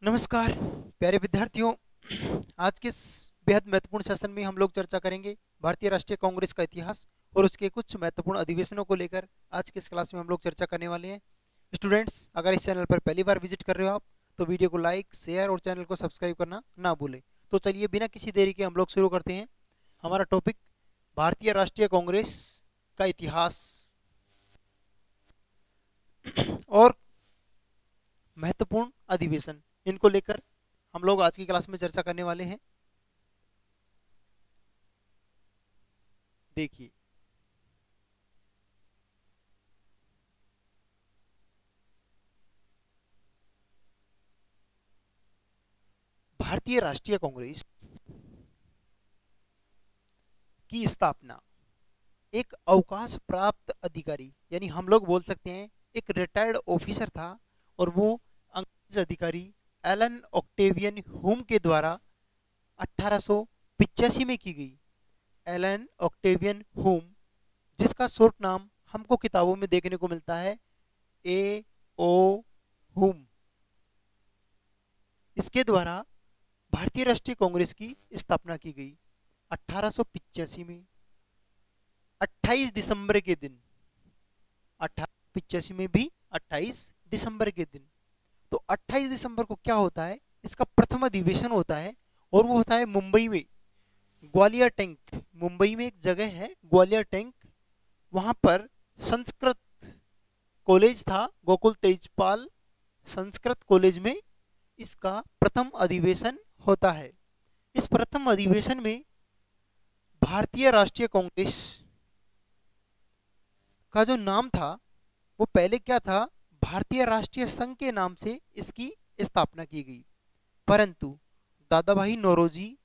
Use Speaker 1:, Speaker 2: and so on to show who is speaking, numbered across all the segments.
Speaker 1: नमस्कार प्यारे विद्यार्थियों। आज के इस बेहद महत्वपूर्ण सेशन में हम लोग चर्चा करेंगे भारतीय राष्ट्रीय कांग्रेस का इतिहास और उसके कुछ महत्वपूर्ण अधिवेशनों को लेकर। आज के इस क्लास में हम लोग चर्चा करने वाले हैं। स्टूडेंट्स, अगर इस चैनल पर पहली बार विजिट कर रहे हो आप, तो वीडियो को लाइक, शेयर और चैनल को सब्सक्राइब करना ना भूलें। तो चलिए बिना किसी देरी के हम लोग शुरू करते हैं। हमारा टॉपिक भारतीय राष्ट्रीय कांग्रेस का इतिहास और महत्वपूर्ण अधिवेशन, इनको लेकर हम लोग आज की क्लास में चर्चा करने वाले हैं। देखिए, भारतीय राष्ट्रीय कांग्रेस की स्थापना एक अवकाश प्राप्त अधिकारी, यानी हम लोग बोल सकते हैं एक रिटायर्ड ऑफिसर था, और वो अंग्रेज अधिकारी एलन ऑक्टेवियन ह्यूम के द्वारा 1885 में की गई। एलन ऑक्टेवियन ह्यूम, जिसका शॉर्ट नाम हमको किताबों में देखने को मिलता है ए ओ ह्यूम, इसके द्वारा भारतीय राष्ट्रीय कांग्रेस की स्थापना की गई 1885 में 28 दिसंबर के दिन। 1885 में भी 28 दिसंबर के दिन। तो 28 दिसंबर को क्या होता है, इसका प्रथम अधिवेशन होता है, और वो होता है मुंबई में, ग्वालियर टैंक। मुंबई में एक जगह है ग्वालियर टैंक, वहां पर संस्कृत कॉलेज था, गोकुल तेजपाल संस्कृत कॉलेज में इसका प्रथम अधिवेशन होता है। इस प्रथम अधिवेशन में भारतीय राष्ट्रीय कांग्रेस का जो नाम था वो पहले क्या था, भारतीय राष्ट्रीय संघ के नाम से इसकी स्थापना की गई। परंतु दादा भाई नौरोजी,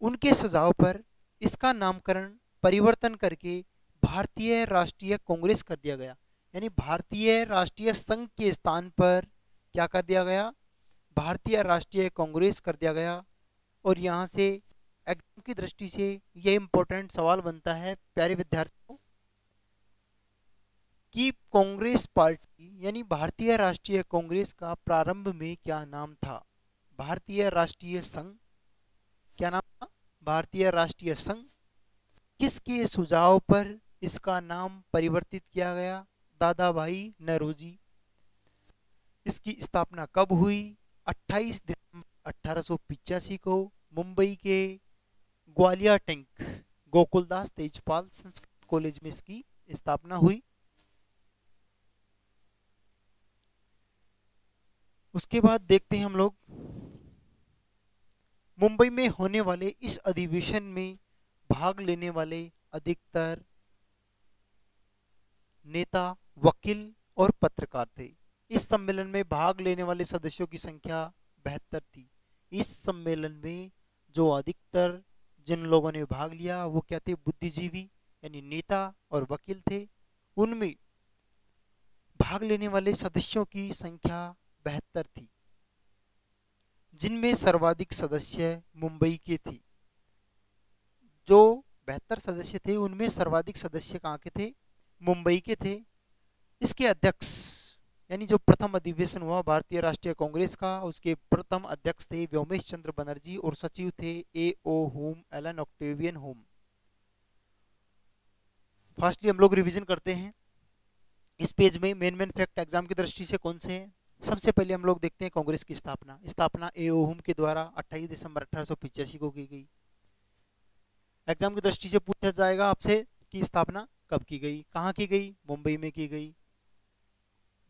Speaker 1: उनके सुझाव पर इसका नामकरण परिवर्तन करके भारतीय राष्ट्रीय कांग्रेस कर दिया गया। यानी भारतीय राष्ट्रीय संघ के स्थान पर क्या कर दिया गया, भारतीय राष्ट्रीय कांग्रेस कर दिया गया। और यहाँ से एग्जाम की दृष्टि से यह इंपॉर्टेंट सवाल बनता है प्यारे विद्यार्थियों कि कांग्रेस पार्टी यानी भारतीय राष्ट्रीय कांग्रेस का प्रारंभ में क्या नाम था। भारतीय राष्ट्रीय संघ, क्या नाम था, भारतीय राष्ट्रीय संघ। किसके सुझाव पर इसका नाम परिवर्तित किया गया, दादा भाई नौरोजी। इसकी स्थापना कब हुई, 28 दिसंबर 1885 को मुंबई के ग्वालियर टैंक गोकुलदास तेजपाल संस्कृत कॉलेज में इसकी स्थापना हुई। उसके बाद देखते हैं हम लोग मुंबई में होने वाले इस अधिवेशन में भाग लेने वाले अधिकतर नेता, वकील और पत्रकार थे। इस सम्मेलन में भाग लेने वाले सदस्यों की संख्या 72 थी। इस सम्मेलन में जो अधिकतर जिन लोगों ने भाग लिया वो क्या थे, बुद्धिजीवी यानी नेता और वकील थे। उनमें भाग लेने वाले सदस्यों की संख्या 72 थी, जिनमें सर्वाधिक सदस्य मुंबई के थे। जो 72 सदस्य थे उनमें सर्वाधिक सदस्य कहाँ के थे, मुंबई के थे। इसके अध्यक्ष यानी जो प्रथम अधिवेशन हुआ भारतीय राष्ट्रीय कांग्रेस का, उसके प्रथम अध्यक्ष थे व्योमेश चंद्र बनर्जी और सचिव थे A O Hume, Allan Octavian Hume. Fastly हम लोग रिवीजन करते हैं। इस पेज में मेन फैक्ट एग्जाम की दृष्टि से कौन से हैं। सबसे पहले हम लोग देखते हैं कांग्रेस की स्थापना। स्थापना ए ओ ह्यूम के द्वारा 28 दिसंबर 1885 को की गई। एग्जाम की दृष्टि से पूछा जाएगा आपसे कि स्थापना कब की गई, कहाँ की गई, मुंबई में की गई,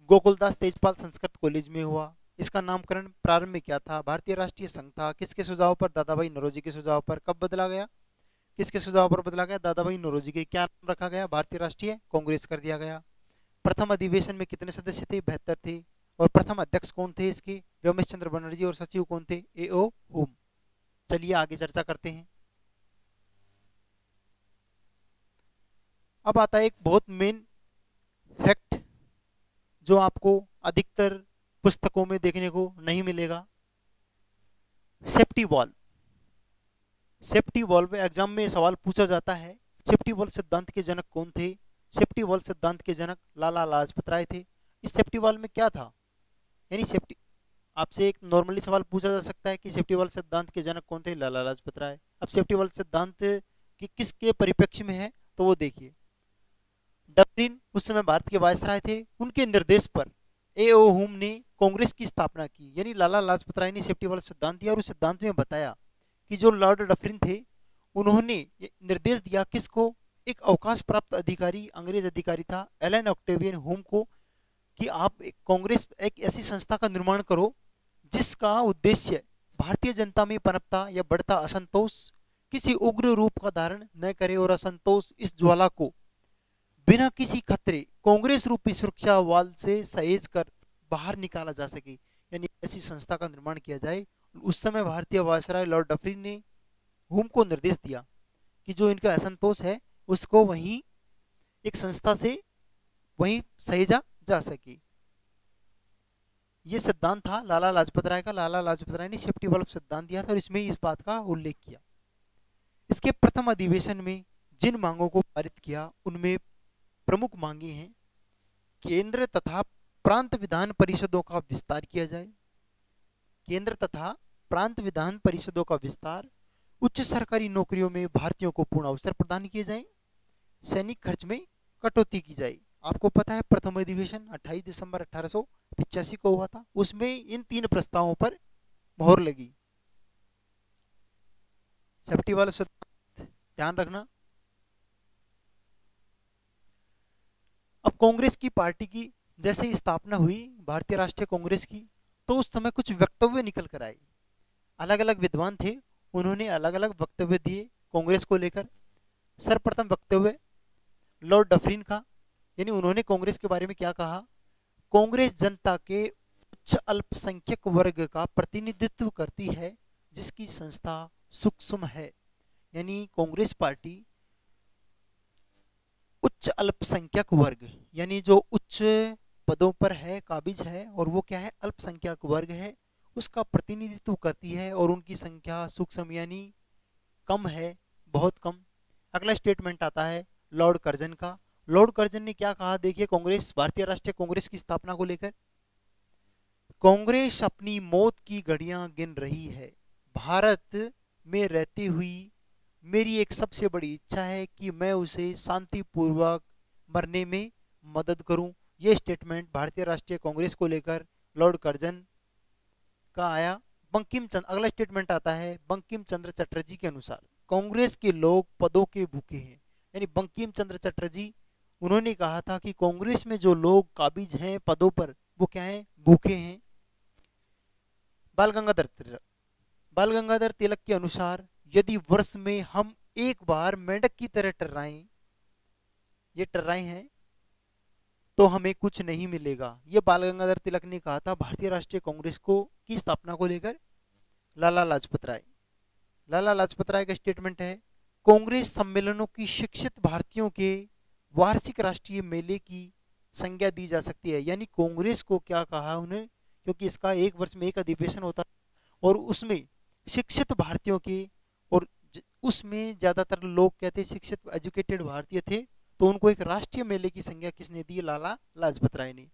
Speaker 1: गोकुलदास तेजपाल संस्कृत कॉलेज में हुआ। इसका नामकरण प्रारंभ में क्या था, भारतीय राष्ट्रीय संघ था। किसके सुझाव पर, दादा भाई नौरोजी के सुझाव पर। कब बदला गया, किसके सुझाव पर बदला गया, दादा भाई नौरोजी के। क्या नाम रखा गया, भारतीय राष्ट्रीय कांग्रेस कर दिया गया। प्रथम अधिवेशन में कितने सदस्य थे, 72 थे। और प्रथम अध्यक्ष कौन थे इसके, व्योमेश चंद्र बनर्जी, और सचिव कौन थे, ए ओ ह्यूम। चलिए आगे चर्चा करते हैं। अब आता है एक बहुत मेन फैक्ट जो आपको अधिकतर पुस्तकों में देखने को नहीं मिलेगा, सेफ्टी वॉल। सेफ्टी वॉल में एग्जाम में सवाल पूछा जाता है, सेफ्टी वॉल सिद्धांत के जनक कौन थे। सेफ्टी वॉल सिद्धांत के जनक लाला लाजपत राय थे। इस सेफ्टी वॉल में क्या था, यानी सेफ्टी आपसे एक नॉर्मली सवाल पूछा जा सकता है कि सेफ्टी वाल्व सिद्धांत के जनक कौन थे? लाला लाजपत राय। अब सेफ्टी वाल्व सिद्धांत कि किसके परिप्रेक्ष्य में है तो वो देखिए, डफरिन उस समय भारत के वायसराय थे, उनके निर्देश पर ए.ओ. हुम ने कांग्रेस की स्थापना की, यानी लाला लाजपत राय ने सेफ्टी वाला सिद्धांत दिया और उस सिद्धांत में बताया कि जो लॉर्ड डफरिन थे उन्होंने ये निर्देश दिया किसको? एक अवकाश प्राप्त अधिकारी, अंग्रेज अधिकारी था एलन ऑक्टेवियन हुम को, कि आप एक कांग्रेस एक ऐसी संस्था का निर्माण करो जिसका उद्देश्य भारतीय जनता में पनपता या बढ़ता असंतोष किसी उग्र रूप का धारण न करे और असंतोष इस ज्वाला को बिना किसी खतरे कांग्रेस रूपी सुरक्षा वाल से सहेज कर बाहर निकाला जा सके, यानी ऐसी संस्था का निर्माण किया जाए। उस समय भारतीय वायसराय लॉर्ड डफरिन ने हुम को निर्देश दिया कि जो इनका असंतोष है उसको वहीं एक संस्था से वहीं सहेजा जा सके। ये सिद्धांत था लाला लाजपत राय का। लाला लाजपत राय ने सेफ्टी वाल्व सिद्धांत दिया था और इसमें इस बात का उल्लेख किया। इसके प्रथम अधिवेशन में जिन मांगों को पारित किया उनमें प्रमुख मांगे हैं, केंद्र तथा प्रांत विधान परिषदों का विस्तार किया जाए, केंद्र तथा प्रांत विधान परिषदों का विस्तार, उच्च सरकारी नौकरियों में भारतीयों को पूर्ण अवसर प्रदान किए जाएं, सैनिक खर्च में कटौती की जाए। आपको पता है प्रथम अधिवेशन 28 दिसंबर 1885 को हुआ था, उसमें इन 3 प्रस्तावों पर मोहर लगी। सेफ्टी वाला सिद्धांत ध्यान रखना। अब कांग्रेस की पार्टी की जैसे स्थापना हुई भारतीय राष्ट्रीय कांग्रेस की, तो उस समय कुछ वक्तव्य निकल कर आए। अलग अलग विद्वान थे, उन्होंने अलग अलग वक्तव्य दिए कांग्रेस को लेकर। सर्वप्रथम वक्तव्य लॉर्ड डफरिन का, यानी उन्होंने कांग्रेस के बारे में क्या कहा? कांग्रेस जनता के उच्च अल्पसंख्यक वर्ग का प्रतिनिधित्व करती है जिसकी संस्था सूक्ष्म है, यानी कांग्रेस पार्टी उच्च अल्पसंख्यक वर्ग, यानी जो उच्च पदों पर है, काबिज है, और वो क्या है? अल्पसंख्यक वर्ग है, उसका प्रतिनिधित्व करती है और उनकी संख्या सूक्ष्म यानी कम है, बहुत कम। अगला स्टेटमेंट आता है लॉर्ड कर्जन का। लॉर्ड कर्जन ने क्या कहा? देखिए कांग्रेस, भारतीय राष्ट्रीय कांग्रेस की स्थापना को लेकर, कांग्रेस अपनी मौत की घड़ियां गिन रही है। भारत में रहती हुई मेरी एक सबसे बड़ी इच्छा है कि मैं उसे शांतिपूर्वक मरने में मदद करूं। यह स्टेटमेंट भारतीय राष्ट्रीय कांग्रेस को लेकर लॉर्ड कर्जन का आया। बंकिम चंद्र, अगला स्टेटमेंट आता है बंकिम चंद्र चटर्जी के अनुसार, कांग्रेस के लोग पदों के भूखे हैं, यानी बंकिम चंद्र चटर्जी उन्होंने कहा था कि कांग्रेस में जो लोग काबिज हैं पदों पर, वो क्या है? भूखे हैं। बाल गंगाधर तिलक के अनुसार, यदि वर्ष में हम एक बार मेंढक की तरह टर्राएं, ये टर्राए हैं, तो हमें कुछ नहीं मिलेगा। ये बाल गंगाधर तिलक ने कहा था भारतीय राष्ट्रीय कांग्रेस को की स्थापना को लेकर लाला लाजपत राय। लाला लाजपत राय का स्टेटमेंट है, कांग्रेस सम्मेलनों की शिक्षित भारतीयों के वार्षिक राष्ट्रीय मेले की संज्ञा दी जा सकती है, यानी कांग्रेस को क्या कहा उन्हें, क्योंकि इसका एक वर्ष में एक अधिवेशन होता और उसमें शिक्षित भारतीयों के, और उसमें ज्यादातर लोग कहते शिक्षित एजुकेटेड भारतीय थे, तो उनको एक राष्ट्रीय मेले की संज्ञा किसने दी? लाला लाजपत राय ने।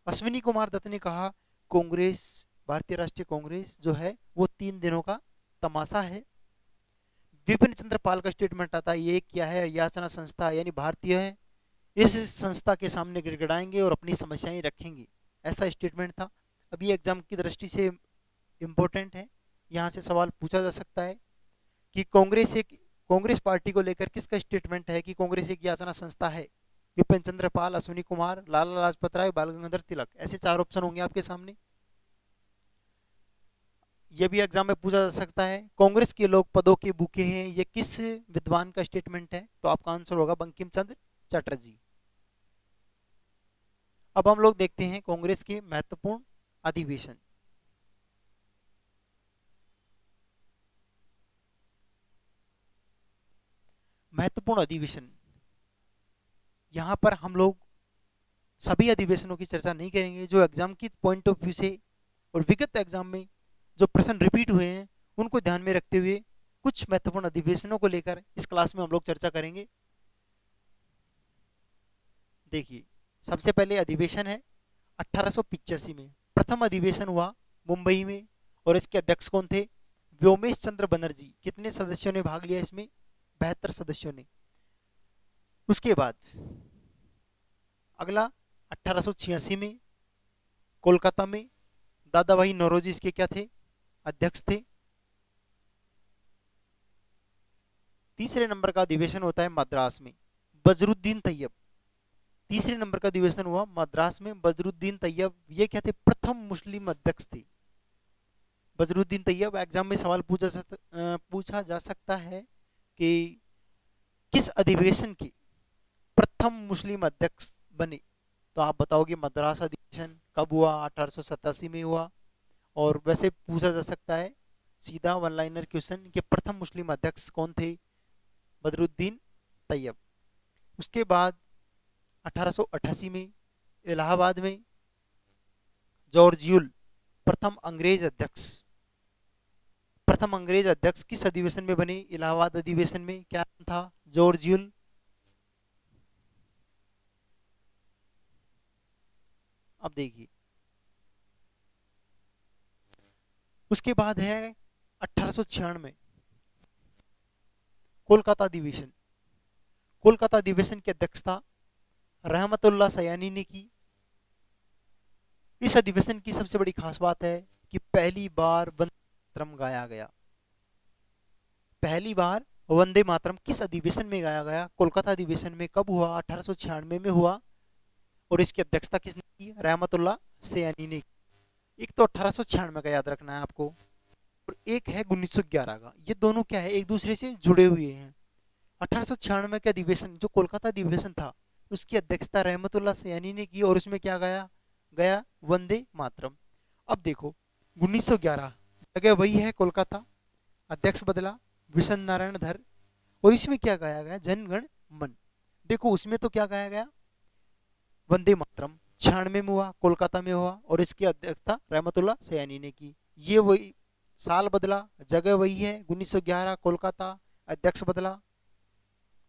Speaker 1: अश्विनी कुमार दत्त ने कहा कांग्रेस, भारतीय राष्ट्रीय कांग्रेस जो है वो 3 दिनों का तमाशा है। विपिन चंद्र पाल का स्टेटमेंट आता है, ये क्या है? याचना संस्था, यानी भारतीय है, इस संस्था के सामने गिड़गिड़ाएंगे और अपनी समस्याएं रखेंगे, ऐसा स्टेटमेंट था। अभी एग्जाम की दृष्टि से इंपॉर्टेंट है, यहाँ से सवाल पूछा जा सकता है कि कांग्रेस पार्टी को लेकर किसका स्टेटमेंट है कि कांग्रेस एक याचना संस्था है? विपिन चंद्र पाल, अश्विनी कुमार, लाला लाजपत राय, बाल गंगाधर तिलक, ऐसे 4 ऑप्शन होंगे आपके सामने। यह भी एग्जाम में पूछा जा सकता है, कांग्रेस के लोग पदों के भूखे हैं, ये किस विद्वान का स्टेटमेंट है? तो आपका आंसर होगा बंकिम चंद्र चटर्जी। अब हम लोग देखते हैं कांग्रेस के महत्वपूर्ण अधिवेशन। महत्वपूर्ण अधिवेशन, यहां पर हम लोग सभी अधिवेशनों की चर्चा नहीं करेंगे, जो एग्जाम की पॉइंट ऑफ व्यू से और विगत एग्जाम में जो प्रश्न रिपीट हुए हैं उनको ध्यान में रखते हुए कुछ महत्वपूर्ण अधिवेशनों को लेकर इस क्लास में हम लोग चर्चा करेंगे। देखिए सबसे पहले अधिवेशन है 1885 में, प्रथम अधिवेशन हुआ मुंबई में, और इसके अध्यक्ष कौन थे? व्योमेश चंद्र बनर्जी। कितने सदस्यों ने भाग लिया इसमें? 72 सदस्यों ने। उसके बाद अगला 1886 में कोलकाता में दादा भाई नौरोजी इसके क्या थे? अध्यक्ष थे। तीसरे नंबर का अधिवेशन होता है मद्रास में, बजरुद्दीन तैयब। तीसरे नंबर का अधिवेशन हुआ मद्रास में, बजरुद्दीन तैयब ये क्या थे? प्रथम मुस्लिम अध्यक्ष थे। बजरुद्दीन तैयब। एग्जाम में सवाल पूछा जा सकता है कि किस अधिवेशन के प्रथम मुस्लिम अध्यक्ष बने, तो आप बताओगे मद्रास अधिवेशन कब हुआ? 1887 में हुआ। और वैसे पूछा जा सकता है सीधा वन लाइनर क्वेश्चन कि प्रथम मुस्लिम अध्यक्ष कौन थे? बदरुद्दीन तैयब। उसके बाद 1888 में इलाहाबाद में जॉर्ज यूल प्रथम अंग्रेज अध्यक्ष। प्रथम अंग्रेज अध्यक्ष किस अधिवेशन में बने? इलाहाबाद अधिवेशन में। क्या नाम था? George Yule. अब देखिए, उसके बाद है 1896 कोलकाता अधिवेशन। कोलकाता अधिवेशन की अध्यक्षता रहमतुल्लाह सयानी ने की। इस अधिवेशन की सबसे बड़ी खास बात है कि पहली बार वंदे मातरम गाया गया। पहली बार वंदे मातरम किस अधिवेशन में गाया गया? कोलकाता अधिवेशन में। कब हुआ? 1896 में हुआ। और इसकी अध्यक्षता किसने की? रहमतुल्लाह सयानी ने की। एक तो 1896 का याद रखना है आपको, और एक है 1911 का। ये दोनों क्या है? एक दूसरे से जुड़े हुए हैं। 1896 का अधिवेशन जो कोलकाता अधिवेशन था, उसकी अध्यक्षता रहमतुल्लाह सयानी ने की, और उसमें क्या गाया गया? वंदे मातरम। अब देखो 1911 जगह वही है कोलकाता, अध्यक्ष बदला विशन नारायण धर, और इसमें क्या गाया गया? जन गण मन। देखो उसमें तो क्या गाया गया? वंदे मातरम। 96 में हुआ, कोलकाता में हुआ, और इसकी अध्यक्षता रहमतुल्लाह सयानी ने की। ये वही साल बदला, जगह वही है 1911 कोलकाता, अध्यक्ष बदला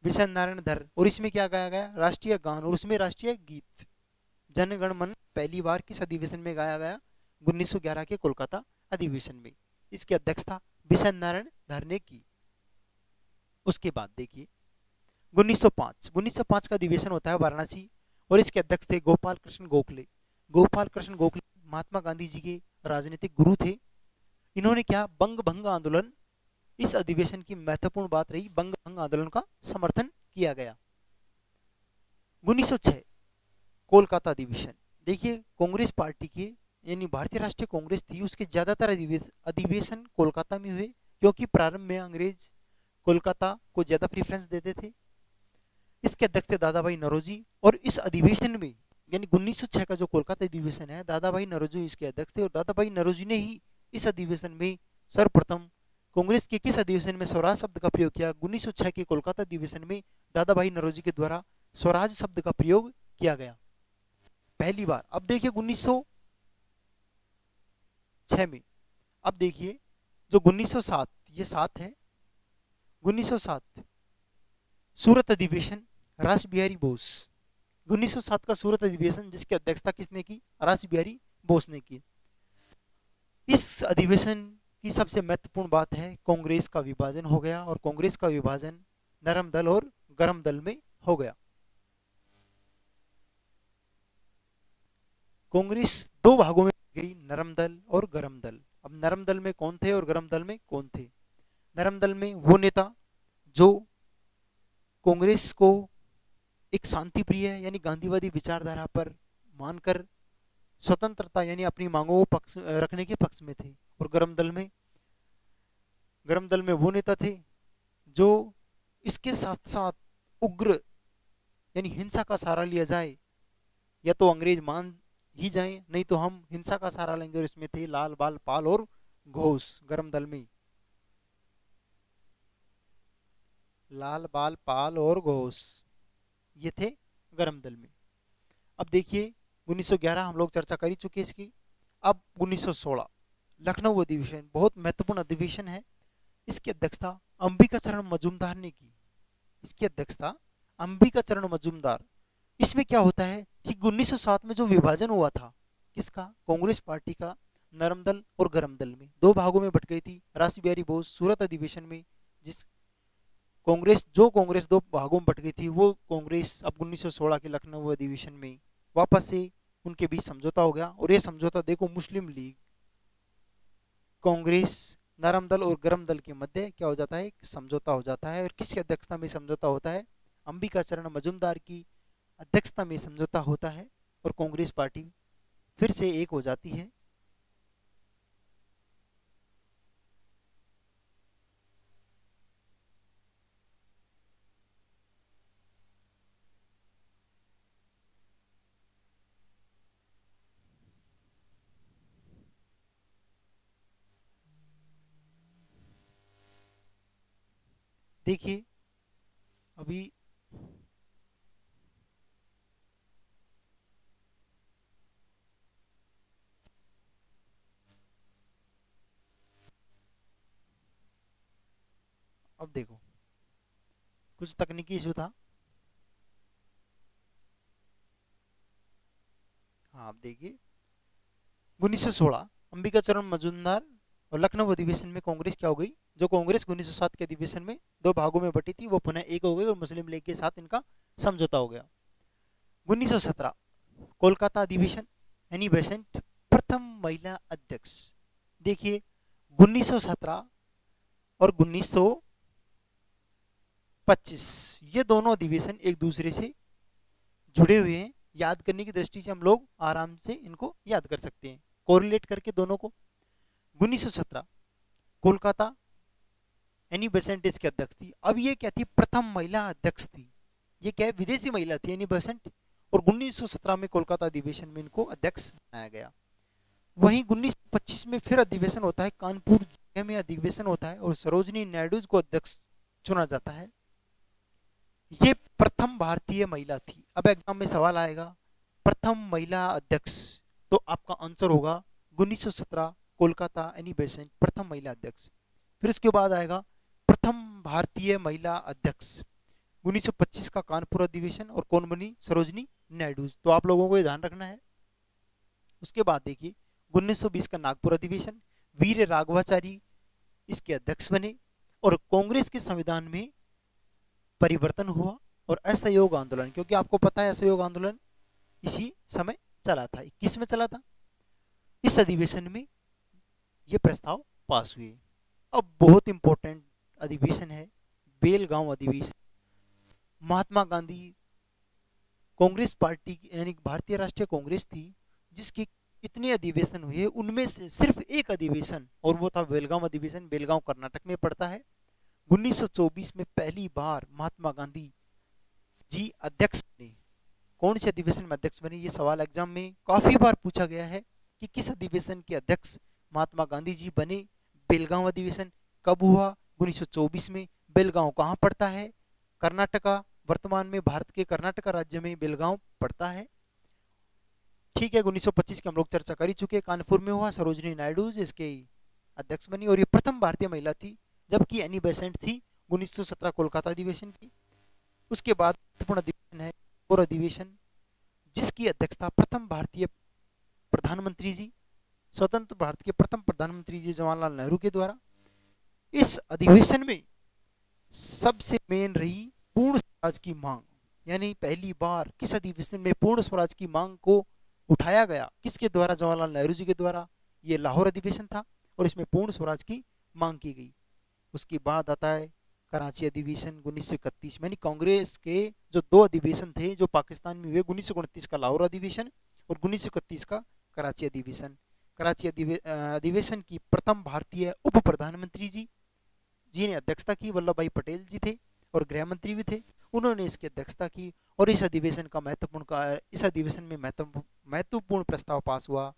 Speaker 1: विशन नारायण धर, और इसमें क्या गाया गया? राष्ट्रीय गान, और उसमें राष्ट्रीय गीत जन गण मन पहली बार किस अधिवेशन में गाया गया? 1911 के कोलकाता अधिवेशन में। इसकी अध्यक्षता विशन नारायण धर ने की। उसके बाद देखिए 1905 का अधिवेशन होता है वाराणसी, और इसके अध्यक्ष थे गोपाल कृष्ण गोखले। गोपाल कृष्ण गोखले महात्मा गांधी जी के राजनीतिक गुरु थे। इन्होंने क्या? बंग भंग आंदोलन, इस अधिवेशन की महत्वपूर्ण बात रही, बंग भंग आंदोलन का समर्थन किया गया। 1906 कोलकाता अधिवेशन। देखिए कांग्रेस पार्टी के यानी भारतीय राष्ट्रीय कांग्रेस थी, उसके ज्यादातर अधिवेशन कोलकाता में हुए, क्योंकि प्रारंभ में अंग्रेज कोलकाता को ज्यादा प्रेफरेंस देते थे। इसके अध्यक्ष थे दादा भाई नौरोजी, और इस अधिवेशन में यानी 1906 का जो कोलकाता अधिवेशन है, दादा भाई नौरोजी इसके अध्यक्ष थे, और दादा भाई नौरोजी ने ही इस अधिवेशन में सर्वप्रथम कांग्रेस के किस अधिवेशन में स्वराज शब्द का प्रयोग किया? 1906 के कोलकाता अधिवेशन में दादा भाई नौरोजी के द्वारा स्वराज शब्द का प्रयोग किया गया पहली बार। अब देखिए 1906 में, अब देखिए जो 1907, ये 7 है, 1907 सूरत अधिवेशन रास बिहारी बोस। 1907 का सूरत अधिवेशन जिसकी अध्यक्षता किसने की? रास बिहारी बोस ने की। इस अधिवेशन की सबसे महत्वपूर्ण बात है कांग्रेस का विभाजन हो गया, और कांग्रेस का विभाजन नरम दल और गरम दल में हो गया। कांग्रेस दो भागों में गई, नरम दल और गरम दल। अब नरम दल में कौन थे और गरम दल में कौन थे? नरम दल में वो नेता जो कांग्रेस को एक शांति प्रिय यानी गांधीवादी विचारधारा पर मानकर स्वतंत्रता यानी अपनी मांगों को रखने के पक्ष में थे, और गरम दल में वो नेता थे जो इसके साथ साथ उग्र यानी हिंसा का सहारा लिया जाए, या तो अंग्रेज मान ही जाएं, नहीं तो हम हिंसा का सहारा लेंगे, और इसमें थे लाल बाल पाल और घोष। गरम दल में लाल बाल पाल और घोष ये थे गरम दल में। अब देखिए 1911 हम लोग चर्चा कर ही चुके इसकी। अब 1916 लखनऊ अधिवेशन बहुत महत्वपूर्ण अधिवेशन है। इसकी अध्यक्षता अंबिका चरण मजूमदार ने की। इसकी अध्यक्षता अंबिका चरण मजूमदार। इसमें क्या होता है कि 1907 में जो विभाजन हुआ था किसका? कांग्रेस पार्टी का, नरम दल और गरम दल में दो भागों में बट गई थी। रास बिहारी बोस सूरत अधिवेशन में जिस कांग्रेस दो भागों में बट गई थी, वो कांग्रेस अब 1916 के लखनऊ अधिवेशन में वापस से उनके बीच समझौता हो गया। और ये समझौता देखो, मुस्लिम लीग, कांग्रेस, नरम दल और गरम दल के मध्य क्या हो जाता है, एक समझौता हो जाता है। और किसकी अध्यक्षता में समझौता होता है, अंबिका चरण मजूमदार की अध्यक्षता में समझौता होता है और कांग्रेस पार्टी फिर से एक हो जाती है। देखिए अभी अब देखो कुछ तकनीकी इशू था। हाँ अब देखिए 1916 अंबिका चरण मजूमदार और लखनऊ अधिवेशन में कांग्रेस क्या हो गई, जो कांग्रेस 1907 के अधिवेशन में दो भागों में बटी थी वो पुनः एक हो गई और मुस्लिम लीग के साथ इनका समझौता हो गया। 1917 कोलकाता अधिवेशन, एनी बेसेंट प्रथम महिला अध्यक्ष। देखिए 1917 और 1925 ये दोनों अधिवेशन एक दूसरे से जुड़े हुए हैं। याद करने की दृष्टि से हम लोग आराम से इनको याद कर सकते हैं, कोरिलेट करके दोनों को। 1917 कोलकाता, एनी बेसेंट इसकी अध्यक्ष थी। अब ये क्या थी, प्रथम महिला अध्यक्ष थी। ये क्या है, विदेशी महिला थी एनी बेसेंट। और 1917 में कोलकाता अधिवेशन में इनको अध्यक्ष बनाया गया। वहीं 1925 में फिर अधिवेशन होता है, कानपुर में अधिवेशन होता है और सरोजनी नायडू को अध्यक्ष चुना जाता है। ये प्रथम भारतीय महिला थी। अब एग्जाम में सवाल आएगा प्रथम महिला अध्यक्ष, तो आपका आंसर होगा 1917 कोलकाता एनी बेसेंट प्रथम महिला अध्यक्ष। फिर उसके बाद आएगा प्रथम भारतीय महिला अध्यक्ष 1925 का कानपुर अधिवेशन, और कौन बनी, सरोजनी नायडू। तो आप लोगों को ये ध्यान रखना है। उसके बाद देखिए 1920 का नागपुर अधिवेशन, वीर राघवाचारी इसके अध्यक्ष बने और कांग्रेस के संविधान में परिवर्तन हुआ। और असहयोग आंदोलन, क्योंकि आपको पता है असहयोग आंदोलन इसी समय चला था, 21 में चला था। इस अधिवेशन में ये प्रस्ताव पास हुए। अब बहुत इंपॉर्टेंट अधिवेशन है बेलगांव अधिवेशन। महात्मा गांधी, कांग्रेस पार्टी यानी भारतीय राष्ट्रीय कांग्रेस थी जिसके इतने अधिवेशन हुए, उनमें से सिर्फ एक अधिवेशन और वो था बेलगांव अधिवेशन। बेलगांव कर्नाटक में पड़ता है। 1924 में पहली बार महात्मा गांधी जी अध्यक्ष बने। कौन से अधिवेशन में अध्यक्ष बने, ये सवाल एग्जाम में काफी बार पूछा गया है कि किस अधिवेशन के अध्यक्ष महात्मा गांधी जी बने। बेलगांव अधिवेशन कब हुआ, 1924 में। बेलगांव कहाँ पड़ता है, कर्नाटका, वर्तमान में भारत के कर्नाटका राज्य में बेलगांव पड़ता है। ठीक है, 1925 की हम लोग चर्चा कर ही चुके हैं। कानपुर में हुआ, सरोजनी नायडू इसके अध्यक्ष बनी और ये प्रथम भारतीय महिला थी, जबकि एनी बेसेंट थी 1917 कोलकाता अधिवेशन की। उसके बाद महत्वपूर्ण अधिवेशन है और अधिवेशन जिसकी अध्यक्षता प्रथम भारतीय प्रधानमंत्री जी, स्वतंत्र भारत के प्रथम प्रधानमंत्री जी जवाहरलाल नेहरू के द्वारा। इस अधिवेशन में सबसे मेन रही पूर्ण स्वराज की मांग, यानी पहली बार किस अधिवेशन में पूर्ण स्वराज की मांग को उठाया गया, किसके द्वारा, जवाहरलाल नेहरू जी के द्वारा। ये लाहौर अधिवेशन था और इसमें पूर्ण स्वराज की मांग की गई। उसके बाद आता है कराची अधिवेशन 1931 में, यानी कांग्रेस के जो दो अधिवेशन थे जो पाकिस्तान में हुए, 1929 का लाहौर अधिवेशन और 1931 का कराची अधिवेशन। कराची अधिवेशन की प्रथम भारतीय उप प्रधानमंत्री जी ने अध्यक्षता की, वल्लभ भाई पटेल जी थे और गृह मंत्री भी थे, उन्होंने इसकी अध्यक्षता की। और इस अधिवेशन में महत्वपूर्ण प्रस्ताव पास हुआ।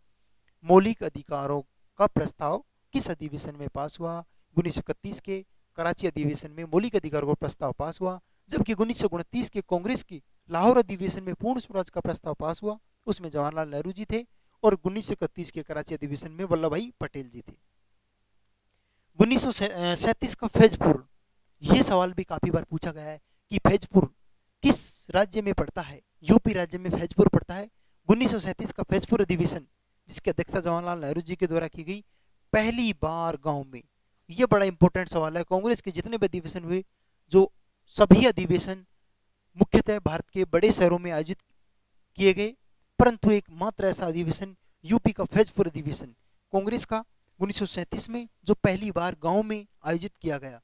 Speaker 1: मौलिक अधिकारों का प्रस्ताव किस अधिवेशन में पास हुआ, 1931 के कराची अधिवेशन में मौलिक अधिकारों का प्रस्ताव पास हुआ। जबकि 1929 के कांग्रेस की लाहौर अधिवेशन में पूर्ण स्वराज का प्रस्ताव पास हुआ, उसमें जवाहरलाल नेहरू जी थे और 1931 के कराची अधिवेशन में वल्लभ भाई पटेल जी थे। 1937 का फैजपुर, ये सवाल भी काफी बार पूछा गया है कि फैजपुर किस राज्य में पड़ता है, यूपी राज्य में फैजपुर पड़ता है। 1937 का फैजपुर अधिवेशन जिसकी अध्यक्षता जवाहरलाल नेहरू जी के द्वारा की गई। पहली बार गांव में, यह बड़ा इंपॉर्टेंट सवाल है। कांग्रेस के जितने भी अधिवेशन हुए, जो सभी अधिवेशन मुख्यतः भारत के बड़े शहरों में आयोजित किए गए, परंतु एक मात्र ऐसा अधिवेशन यूपी का फैजपुर अधिवेशन कांग्रेस का 1937 में, जो पहली बार गांव में आयोजित किया गया।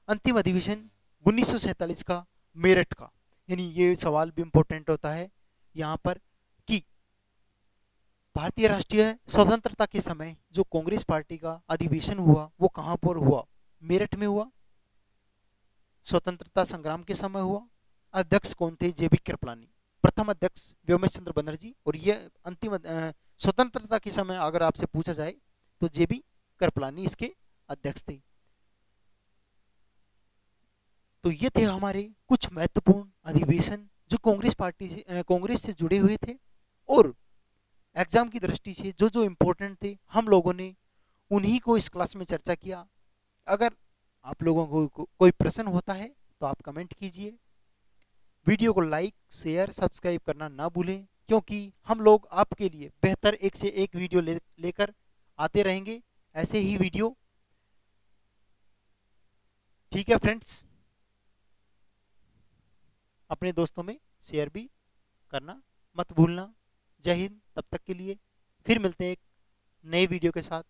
Speaker 1: अंतिम अधिवेशन 1947 का मेरठ का। यानी ये सवाल भी इंपॉर्टेंट होता है यहाँ पर कि भारतीय राष्ट्रीय स्वतंत्रता के समय जो कांग्रेस पार्टी का अधिवेशन हुआ वो कहाँ पर हुआ? मेरठ में हुआ। स्वतंत्रता संग्राम के समय हुआ। अध्यक्ष कौन थे? जेबी कृपलानी। प्रथम अध्यक्ष व्योमेश चंद्र बनर्जी, और ये अंतिम स्वतंत्रता के समय अगर आपसे पूछा जाए तो जेबी कृपलानी इसके अध्यक्ष थे। तो ये थे हमारे कुछ महत्वपूर्ण अधिवेशन जो कांग्रेस से जुड़े हुए थे, और एग्जाम की दृष्टि से जो जो इम्पोर्टेंट थे हम लोगों ने उन्हीं को इस क्लास में चर्चा किया। अगर आप लोगों को कोई प्रश्न होता है तो आप कमेंट कीजिए। वीडियो को लाइक, शेयर, सब्सक्राइब करना ना भूलें, क्योंकि हम लोग आपके लिए बेहतर एक से एक वीडियो लेकर आते रहेंगे, ऐसे ही वीडियो। ठीक है फ्रेंड्स, अपने दोस्तों में शेयर भी करना मत भूलना। जय हिंद। तब तक के लिए फिर मिलते हैं एक नए वीडियो के साथ।